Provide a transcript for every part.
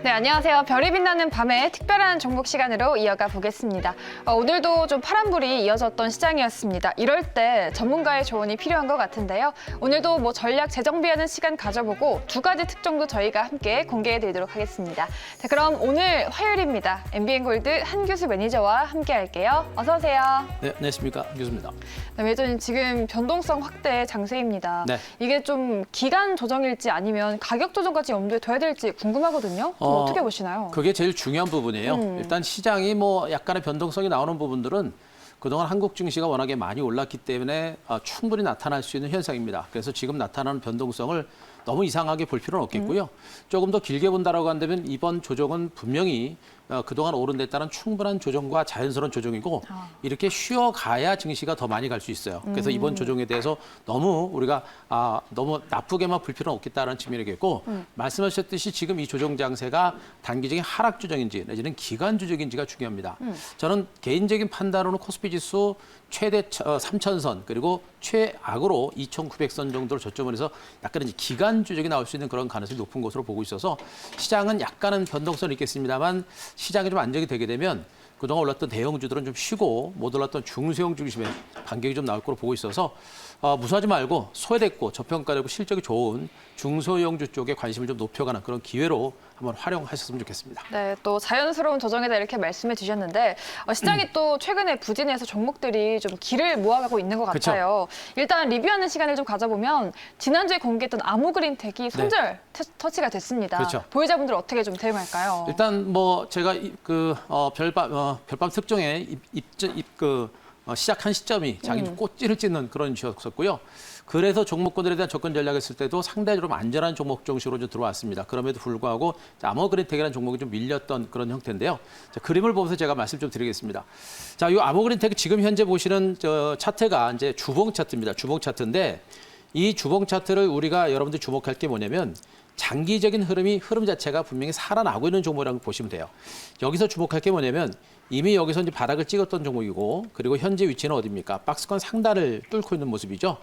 네, 안녕하세요. 별이 빛나는 밤의 특별한 종목 시간으로 이어가 보겠습니다. 오늘도 좀 파란불이 이어졌던 시장이었습니다. 이럴 때 전문가의 조언이 필요한 것 같은데요. 오늘도 전략 재정비하는 시간 가져보고 두 가지 특종도 저희가 함께 공개해드리도록 하겠습니다. 자, 그럼 오늘 화요일입니다. MBN골드 한규수 매니저와 함께 할게요. 어서 오세요. 네, 안녕하십니까. 한규수입니다. 네, 매니저님 지금 변동성 확대 장세입니다. 네. 이게 좀 기간 조정일지 아니면 가격 조정까지 염두에 둬야 될지 궁금하거든요. 좀 어떻게 보시나요? 그게 제일 중요한 부분이에요. 일단 시장이 약간의 변동성이 나오는 부분들은 그동안 한국 증시가 워낙에 많이 올랐기 때문에 충분히 나타날 수 있는 현상입니다. 그래서 지금 나타나는 변동성을 너무 이상하게 볼 필요는 없겠고요. 조금 더 길게 본다라고 한다면 이번 조정은 분명히 그동안 오른 데 따른 충분한 조정과 자연스러운 조정이고 이렇게 쉬어가야 증시가 더 많이 갈 수 있어요. 그래서 이번 조정에 대해서 너무 우리가 너무 나쁘게만 볼 필요는 없겠다는 측면이겠고 말씀하셨듯이 지금 이 조정 장세가 단기적인 하락 조정인지 내지는 기간 조정인지가 중요합니다. 저는 개인적인 판단으로는 코스피 지수 최대 3,000선 그리고 최악으로 2,900선 정도로 저점을 해서 약간은 기간 조정이 나올 수 있는 그런 가능성이 높은 것으로 보고 있어서 시장은 약간은 변동성이 있겠습니다만 시장이 좀 안정이 되게 되면 그동안 올랐던 대형주들은 좀 쉬고 못 올랐던 중소형 중심의 반격이 좀 나올 거로 보고 있어서 무서워하지 말고 소외됐고 저평가되고 실적이 좋은 중소형주 쪽에 관심을 좀 높여가는 그런 기회로 한번 활용하셨으면 좋겠습니다. 네, 또 자연스러운 조정이다 이렇게 말씀해 주셨는데 시장이 또 최근에 부진해서 종목들이 좀 길을 모아가고 있는 것 같아요. 그쵸? 일단 리뷰하는 시간을 좀 가져보면 지난주에 공개했던 아모그린텍이 손절 터치가 됐습니다. 그렇죠. 보유자분들 어떻게 좀 대응할까요? 일단 제가 별밤 특종에 시작한 시점이 자기 꽃길을 찢는 그런 이슈였었고요. 그래서 종목군들에 대한 접근 전략을 했을 때도 상대적으로 안전한 종목 정식으로 좀 들어왔습니다. 그럼에도 불구하고 아모그린텍이라는 종목이 좀 밀렸던 그런 형태인데요. 자, 그림을 보면서 제가 말씀 좀 드리겠습니다. 자, 이 아모그린텍 지금 현재 보시는 차트가 이제 주봉 차트입니다. 주봉 차트인데 이 주봉 차트를 우리가 여러분들 주목할 게 뭐냐면 장기적인 흐름 자체가 분명히 살아나고 있는 종목이라고 보시면 돼요. 여기서 주목할 게 뭐냐면 이미 여기서 이제 바닥을 찍었던 종목이고 그리고 현재 위치는 어디입니까? 박스권 상단을 뚫고 있는 모습이죠.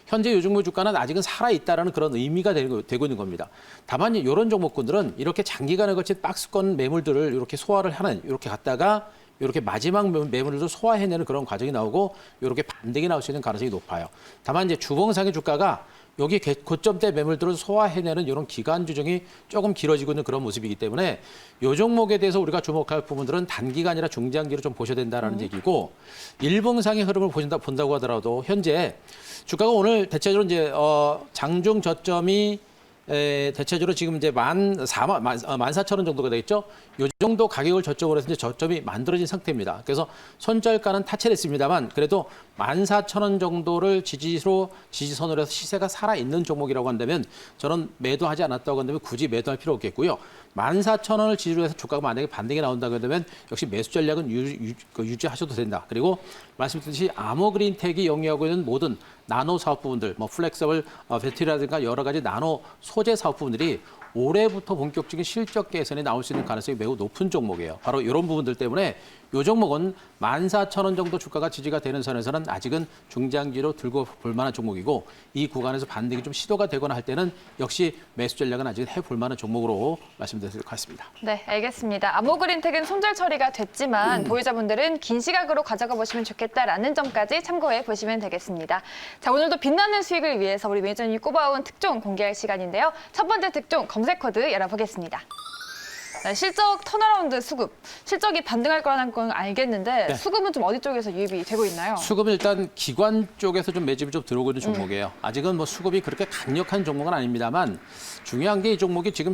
현재 요 종목 주가는 아직은 살아있다라는 그런 의미가 되고 있는 겁니다. 다만 이런 종목군들은 이렇게 장기간에 걸친 박스권 매물들을 이렇게 소화를 하는 이렇게 갔다가 이렇게 마지막 매물을 소화해내는 그런 과정이 나오고 이렇게 반등이 나올 수 있는 가능성이 높아요. 다만 이제 주봉상의 주가가 여기 고점대 매물들을 소화해내는 이런 기간 조정이 조금 길어지고 있는 그런 모습이기 때문에 이 종목에 대해서 우리가 주목할 부분들은 단기간이나 중장기로 좀 보셔야 된다라는 얘기고 일봉상의 흐름을 본다고 하더라도 현재 주가가 오늘 대체적으로 이제 장중 저점이 대체적으로 지금 이제 14,000원 정도가 되겠죠. 이 정도 가격을 저점으로 해서 이제 저점이 만들어진 상태입니다. 그래서 손절가는 타체됐습니다만 그래도 14,000원 정도를 지지선으로 해서 시세가 살아있는 종목이라고 한다면 저는 매도하지 않았다고 한다면 굳이 매도할 필요 없겠고요. 14,000원을 지지로 해서 주가가 만약에 반등이 나온다고 한다면 역시 매수 전략은 유지하셔도 된다. 그리고 말씀드렸듯이 아모그린텍이 영위하고 있는 모든 나노 사업 부분들, 플렉서블 배터리라든가 여러 가지 나노 소재 사업 부분들이 올해부터 본격적인 실적 개선이 나올 수 있는 가능성이 매우 높은 종목이에요. 바로 이런 부분들 때문에 이 종목은 14,000원 정도 주가가 지지가 되는 선에서는 아직은 중장기로 들고 볼 만한 종목이고 이 구간에서 반등이 좀 시도가 되거나 할 때는 역시 매수 전략은 아직 해볼 만한 종목으로 말씀드리도록 하겠습니다. 네, 알겠습니다. 아모그린텍은 손절 처리가 됐지만 보유자분들은 긴 시각으로 가져가 보시면 좋겠다라는 점까지 참고해 보시면 되겠습니다. 자, 오늘도 빛나는 수익을 위해서 우리 매니저님이 꼽아온 특종 공개할 시간인데요. 첫 번째 특종 검색 코드 열어보겠습니다. 네, 실적 턴어라운드 수급. 실적이 반등할 거라는 건 알겠는데 수급은 좀 어디 쪽에서 유입이 되고 있나요? 수급은 일단 기관 쪽에서 좀 매집이 좀 들어오고 있는 종목이에요. 아직은 수급이 그렇게 강력한 종목은 아닙니다만 중요한 게 이 종목이 지금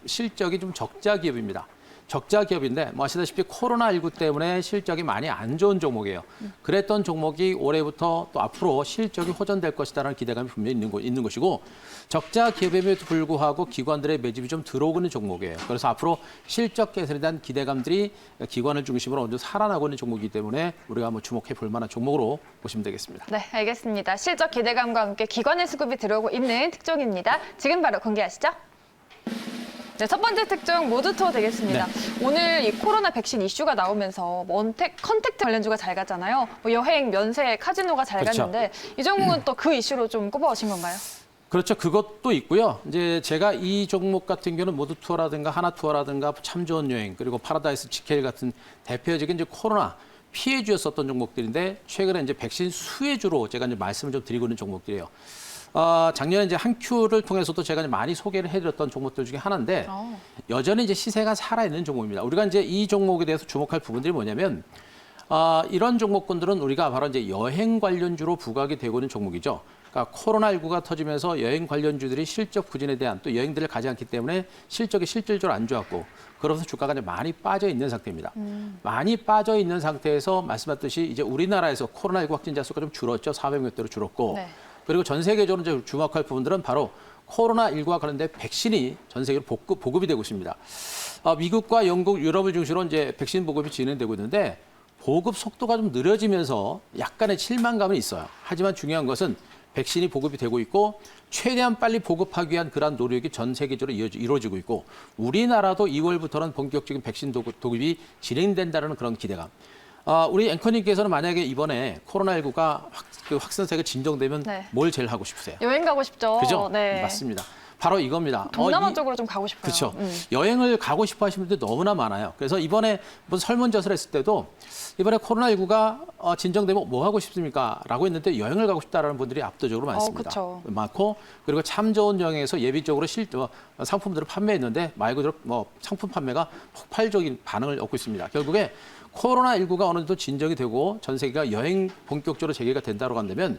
실적이 좀 적자 기업입니다. 적자 기업인데 아시다시피 코로나19 때문에 실적이 많이 안 좋은 종목이에요. 그랬던 종목이 올해부터 또 앞으로 실적이 호전될 것이다라는 기대감이 분명히 있는 것이고 적자 기업임에도 불구하고 기관들의 매집이 좀 들어오고 있는 종목이에요. 그래서 앞으로 실적 개선에 대한 기대감들이 기관을 중심으로 먼저 살아나고 있는 종목이기 때문에 우리가 한번 주목해 볼 만한 종목으로 보시면 되겠습니다. 네, 알겠습니다. 실적 기대감과 함께 기관의 수급이 들어오고 있는 특종입니다. 지금 바로 공개하시죠. 네, 첫 번째 특종 모두 투어 되겠습니다. 네. 오늘 이 코로나 백신 이슈가 나오면서 컨택트 관련주가 잘 갔잖아요. 여행, 면세, 카지노가 잘 갔는데 이 종목은 또 그 이슈로 좀 꼽아오신 건가요? 그렇죠. 그것도 있고요. 이제 제가 이 종목 같은 경우는 모두 투어라든가 하나 투어라든가 참 좋은 여행 그리고 파라다이스 치케일 같은 대표적인 이제 코로나 피해주였었던 종목들인데 최근에 이제 백신 수혜주로 제가 이제 말씀을 좀 드리고 있는 종목들이에요. 작년에 이제 한 큐를 통해서도 제가 이제 많이 소개를 해드렸던 종목들 중에 하나인데 여전히 이제 시세가 살아있는 종목입니다. 우리가 이제 이 종목에 대해서 주목할 부분들이 뭐냐면 이런 종목군들은 우리가 바로 이제 여행 관련주로 부각이 되고 있는 종목이죠. 그러니까 코로나19가 터지면서 여행 관련주들이 실적 부진에 대한 또 여행들을 가지 않기 때문에 실적이 실질적으로 안 좋았고 그러면서 주가가 이제 많이 빠져 있는 상태입니다. 많이 빠져 있는 상태에서 말씀하셨듯이 이제 우리나라에서 코로나19 확진자 수가 좀 줄었죠. 400명대로 줄었고 네. 그리고 전 세계적으로 이제 주목할 부분들은 바로 코로나19와 관련된 백신이 전 세계로 보급이 되고 있습니다. 미국과 영국, 유럽을 중심으로 이제 백신 보급이 진행되고 있는데 보급 속도가 좀 느려지면서 약간의 실망감은 있어요. 하지만 중요한 것은 백신이 보급이 되고 있고 최대한 빨리 보급하기 위한 그러한 노력이 전 세계적으로 이루어지고 있고 우리나라도 2월부터는 본격적인 백신 도급이 진행된다는 그런 기대감. 우리 앵커님께서는 만약에 이번에 코로나19가 확산세가 진정되면 네. 뭘 제일 하고 싶으세요? 여행 가고 싶죠. 그죠? 네. 맞습니다. 바로 이겁니다. 동남아 쪽으로 좀 가고 싶어요. 그렇죠. 여행을 가고 싶어 하시는 분들이 너무나 많아요. 그래서 이번에 한번 설문조사를 했을 때도 이번에 코로나19가 진정되면 뭐 하고 싶습니까? 라고 했는데 여행을 가고 싶다라는 분들이 압도적으로 많습니다. 그쵸. 많고 그리고 참 좋은 여행에서 예비적으로 상품들을 판매했는데 말 그대로 상품 판매가 폭발적인 반응을 얻고 있습니다. 결국에 코로나19가 어느 정도 진정이 되고 전 세계가 여행 본격적으로 재개가 된다고 한다면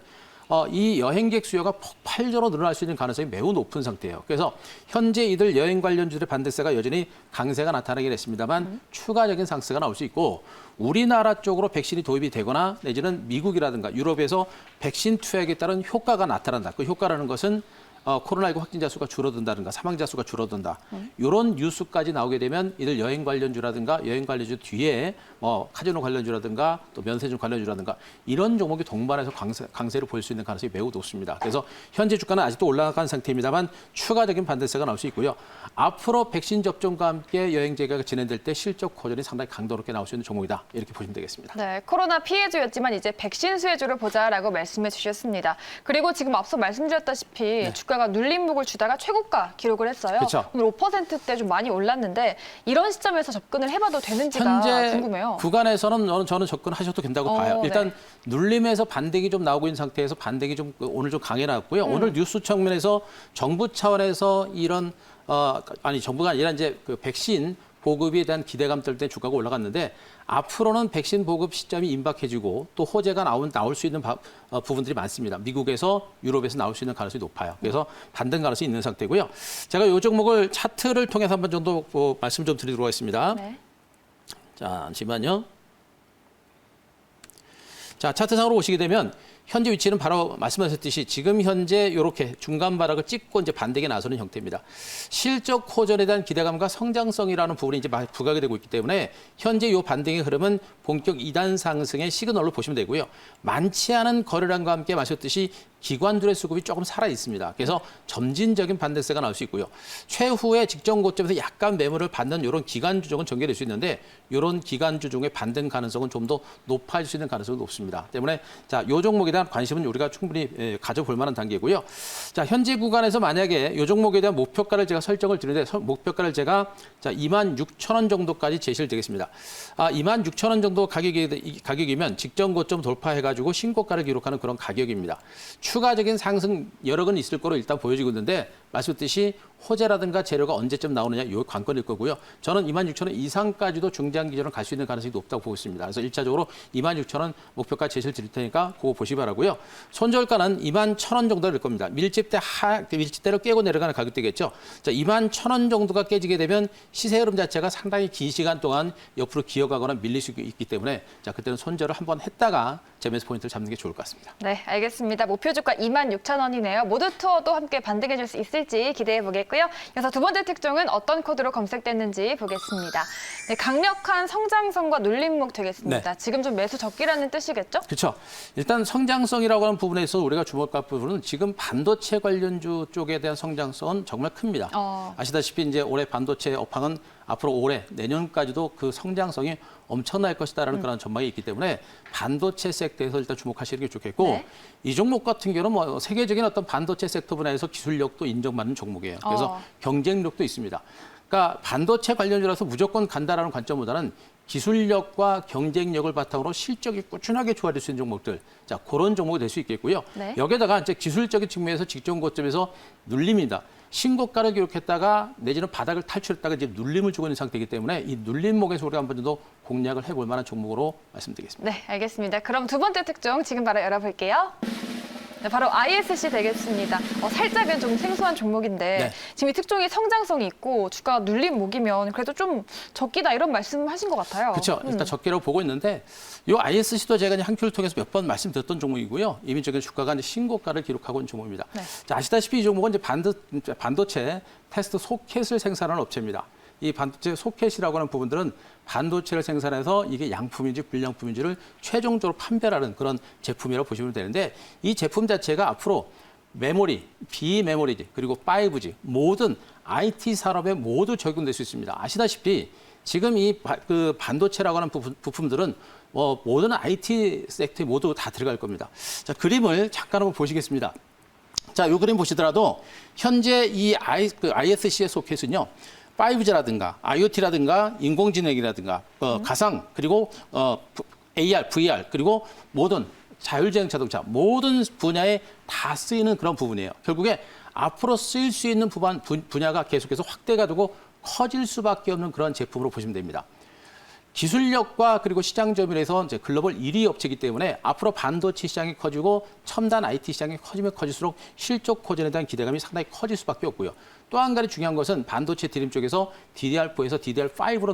이 여행객 수요가 폭발적으로 늘어날 수 있는 가능성이 매우 높은 상태예요. 그래서 현재 이들 여행 관련주들의 반대세가 여전히 강세가 나타나긴 했습니다만 추가적인 상승가 나올 수 있고 우리나라 쪽으로 백신이 도입이 되거나 내지는 미국이라든가 유럽에서 백신 투약에 따른 효과가 나타난다. 그 효과라는 것은 코로나19 확진자 수가 줄어든다든가 사망자 수가 줄어든다. 이런 뉴스까지 나오게 되면 이들 여행 관련주라든가 여행 관련주 뒤에 카지노 관련주라든가 또 면세점 관련주라든가 이런 종목이 동반해서 강세를 볼 수 있는 가능성이 매우 높습니다. 그래서 현재 주가는 아직도 올라간 상태입니다만 추가적인 반대세가 나올 수 있고요. 앞으로 백신 접종과 함께 여행 재개가 진행될 때 실적 호전이 상당히 강도 높게 나올 수 있는 종목이다. 이렇게 보시면 되겠습니다. 네, 코로나 피해주였지만 이제 백신 수혜주를 보자라고 말씀해 주셨습니다. 그리고 지금 앞서 말씀드렸다시피 네. 주가가 눌림목을 주다가 최고가 기록을 했어요. 그쵸. 오늘 5%대 좀 많이 올랐는데 이런 시점에서 접근을 해봐도 되는지가 현재 궁금해요. 구간에서는 저는 접근하셔도 된다고 봐요. 일단 네. 눌림에서 반등이 좀 나오고 있는 상태에서 반등이 좀 오늘 좀 강해 나왔고요. 오늘 뉴스 측면에서 정부 차원에서 이런 정부가 아니라 이제 그 백신 보급에 대한 기대감 때문에 주가가 올라갔는데 앞으로는 백신 보급 시점이 임박해지고 또 호재가 나올 수 있는 부분들이 많습니다. 미국에서 유럽에서 나올 수 있는 가능성이 높아요. 그래서 반등 가능성이 있는 상태고요. 제가 이 종목을 차트를 통해서 한번 정도 말씀 좀 드리도록 하겠습니다. 네. 자, 잠시만요. 자, 차트상으로 오시게 되면 현재 위치는 바로 말씀하셨듯이 지금 현재 이렇게 중간 바닥을 찍고 이제 반등에 나서는 형태입니다. 실적 호전에 대한 기대감과 성장성이라는 부분이 이제 부각이 되고 있기 때문에 현재 이 반등의 흐름은 본격 2단 상승의 시그널로 보시면 되고요. 많지 않은 거래량과 함께 마셨듯이 기관들의 수급이 조금 살아 있습니다. 그래서 점진적인 반대세가 나올 수 있고요. 최후의 직전 고점에서 약간 매물을 받는 이런 기관주 종은 전개될 수 있는데 이런 기관주 종의 반등 가능성은 좀 더 높아질 수 있는 가능성이 높습니다. 때문에 자, 이 종목에 대한 관심은 우리가 충분히 가져볼 만한 단계고요. 자, 현재 구간에서 만약에 이 종목에 대한 목표가를 제가 설정을 드리는데 목표가를 제가 26,000원 정도까지 제시를 드리겠습니다. 26,000원 정도 가격이면 직전 고점 돌파해가지고 신고가를 기록하는 그런 가격입니다. 추가적인 상승 여러 건 있을 거로 일단 보여지고 있는데 말씀드렸듯이 호재라든가 재료가 언제쯤 나오느냐 이 관건일 거고요. 저는 26,000원 이상까지도 중장 기준으로 갈 수 있는 가능성이 높다고 보고 있습니다. 그래서 1차적으로 26,000원 목표가 제시를 드릴 테니까 그거 보시기 바라고요. 손절가는 21,000원 정도 될 겁니다. 밀집대로 깨고 내려가는 가격대겠죠. 자, 21,000원 정도가 깨지게 되면 시세 흐름 자체가 상당히 긴 시간 동안 옆으로 기어가거나 밀릴 수 있기 때문에 자, 그때는 손절을 한번 했다가 재매수 포인트를 잡는 게 좋을 것 같습니다. 네, 알겠습니다. 목표 주가 26,000원이네요. 모두 투어도 함께 반등해 줄 수 있을지 기대해 보겠고요. 이어서 두 번째 특종은 어떤 코드로 검색됐는지 보겠습니다. 네, 강력한 성장성과 눌림목 되겠습니다. 네. 지금 좀 매수 적기라는 뜻이겠죠? 그렇죠. 일단 성장성이라고 하는 부분에서 우리가 주목할 부분은 지금 반도체 관련주 쪽에 대한 성장성은 정말 큽니다. 아시다시피 이제 올해 반도체 업황은 앞으로 올해 내년까지도 그 성장성이 엄청날 것이다라는 그런 전망이 있기 때문에 반도체 섹터에서 일단 주목하시는 게 좋겠고 네. 이 종목 같은 경우는 뭐 세계적인 어떤 반도체 섹터 분야에서 기술력도 인정받는 종목이에요. 그래서 경쟁력도 있습니다. 그러니까 반도체 관련주라서 무조건 간다라는 관점보다는 기술력과 경쟁력을 바탕으로 실적이 꾸준하게 좋아질 수 있는 종목들, 자 그런 종목이 될 수 있겠고요. 네. 여기에다가 이제 기술적인 측면에서 직전 고점에서 눌림입니다. 신고가를 기록했다가 내지는 바닥을 탈출했다가 이제 눌림을 주고 있는 상태이기 때문에 이 눌림목에서 우리가 한번 정도 공략을 해볼 만한 종목으로 말씀드리겠습니다. 네, 알겠습니다. 그럼 두 번째 특종 지금 바로 열어볼게요. 네, 바로 ISC 되겠습니다. 살짝은 좀 생소한 종목인데 네. 지금 이 특종이 성장성이 있고 주가가 눌린 목이면 그래도 좀 적기다 이런 말씀하신 것 같아요. 그렇죠. 일단 적게라고 보고 있는데 이 ISC도 제가 이제 한 큐를 통해서 몇 번 말씀드렸던 종목이고요. 이미 저기 주가가 이제 신고가를 기록하고 있는 종목입니다. 네. 자, 아시다시피 이 종목은 이제 반도체 테스트 소켓을 생산하는 업체입니다. 이 반도체 소켓이라고 하는 부분들은 반도체를 생산해서 이게 양품인지 불량품인지를 최종적으로 판별하는 그런 제품이라고 보시면 되는데 이 제품 자체가 앞으로 메모리, 비메모리지 그리고 5G 모든 IT 산업에 모두 적용될 수 있습니다. 아시다시피 지금 이 반도체라고 하는 부품들은 모든 IT 섹터에 모두 다 들어갈 겁니다. 자, 그림을 잠깐 한번 보시겠습니다. 자, 이 그림 보시더라도 현재 이 ISC의 소켓은요. 5G라든가 IoT라든가 인공지능이라든가 가상 그리고 AR, VR 그리고 모든 자율주행 자동차 모든 분야에 다 쓰이는 그런 부분이에요. 결국에 앞으로 쓰일 수 있는 분야가 계속해서 확대가 되고 커질 수밖에 없는 그런 제품으로 보시면 됩니다. 기술력과 그리고 시장 점유율에서 이제 글로벌 1위 업체이기 때문에 앞으로 반도체 시장이 커지고 첨단 IT 시장이 커지면 커질수록 실적 호전에 대한 기대감이 상당히 커질 수밖에 없고요. 또 한 가지 중요한 것은 반도체 드림 쪽에서 DDR4에서 DDR5로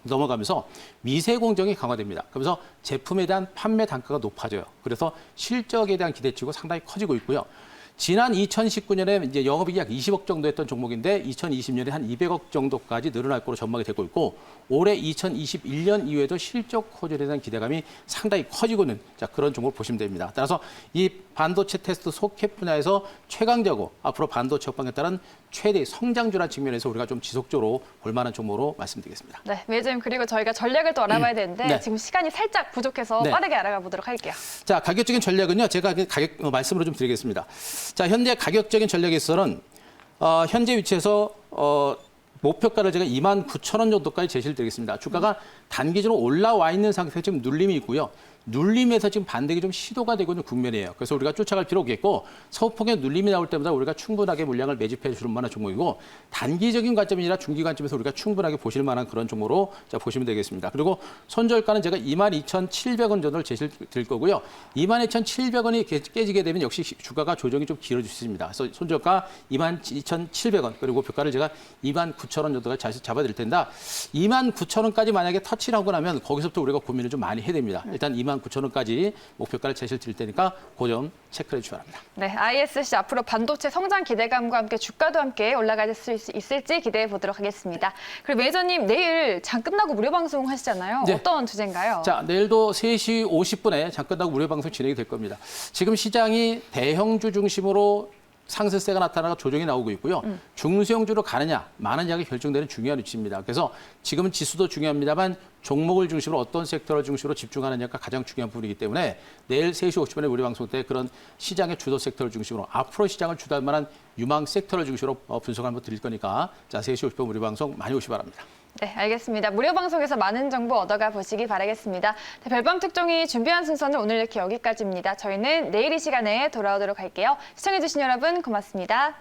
넘어가면서 미세 공정이 강화됩니다. 그러면서 제품에 대한 판매 단가가 높아져요. 그래서 실적에 대한 기대치가 상당히 커지고 있고요. 지난 2019년에 이제 영업이익이 약 20억 정도 했던 종목인데 2020년에 한 200억 정도까지 늘어날 거로 전망이 되고 있고 올해 2021년 이후에도 실적 호전에 대한 기대감이 상당히 커지고 있는 그런 종목을 보시면 됩니다. 따라서 이 반도체 테스트 소켓 분야에서 최강자고 앞으로 반도체 업황에 따른 최대 성장주라는 측면에서 우리가 좀 지속적으로 볼 만한 종목으로 말씀드리겠습니다. 네, 매점 그리고 저희가 전략을 또 알아봐야 되는데 네. 지금 시간이 살짝 부족해서 네. 빠르게 알아가 보도록 할게요. 자, 가격적인 전략은요. 제가 가격 말씀으로 좀 드리겠습니다. 자, 현재 가격적인 전략에 있어서는 현재 위치에서 목표가를 제가 29,000원 정도까지 제시를 드리겠습니다. 주가가 단기적으로 올라와 있는 상태에서 지금 눌림이 있고요. 눌림에서 지금 반등이 좀 시도가 되고 있는 국면이에요. 그래서 우리가 쫓아갈 필요 없겠고 소폭의 눌림이 나올 때마다 우리가 충분하게 물량을 매집해 줄 만한 종목이고 단기적인 관점이 아니라 중기 관점에서 우리가 충분하게 보실 만한 그런 종목으로 보시면 되겠습니다. 그리고 손절가는 제가 22,700원 정도를 제시를 드릴 거고요. 22,700원이 깨지게 되면 역시 주가가 조정이 좀 길어질 수 있습니다. 그래서 손절가 22,700원 그리고 목표가를 제가 29,000원 정도까지 잡아야 될 텐데 29,000원까지 만약에 터치를 하고 나면 거기서부터 우리가 고민을 좀 많이 해야 됩니다. 일단 29,000원까지 목표가를 제시를 드릴 테니까 그 점 체크해 주시기 바랍니다. 네, ISC 앞으로 반도체 성장 기대감과 함께 주가도 함께 올라갈 수 있을지 기대해 보도록 하겠습니다. 그리고 매니저님 내일 장 끝나고 무료 방송 하시잖아요. 네. 어떤 주제인가요? 자, 내일도 3시 50분에 장 끝나고 무료 방송 진행이 될 겁니다. 지금 시장이 대형주 중심으로 상승세가 나타나가 조정이 나오고 있고요. 중소형주로 가느냐 마느냐가 결정되는 중요한 위치입니다. 그래서 지금은 지수도 중요합니다만 종목을 중심으로 어떤 섹터를 중심으로 집중하느냐가 가장 중요한 부분이기 때문에 내일 3시 50분에 우리 방송 때 그런 시장의 주도 섹터를 중심으로 앞으로 시장을 주도할 만한 유망 섹터를 중심으로 분석을 한번 드릴 거니까 자 3시 50분 우리 방송 많이 오시기 바랍니다. 네, 알겠습니다. 무료 방송에서 많은 정보 얻어가 보시기 바라겠습니다. 네, 별밤 특종이 준비한 순서는 오늘 이렇게 여기까지입니다. 저희는 내일 이 시간에 돌아오도록 할게요. 시청해주신 여러분 고맙습니다.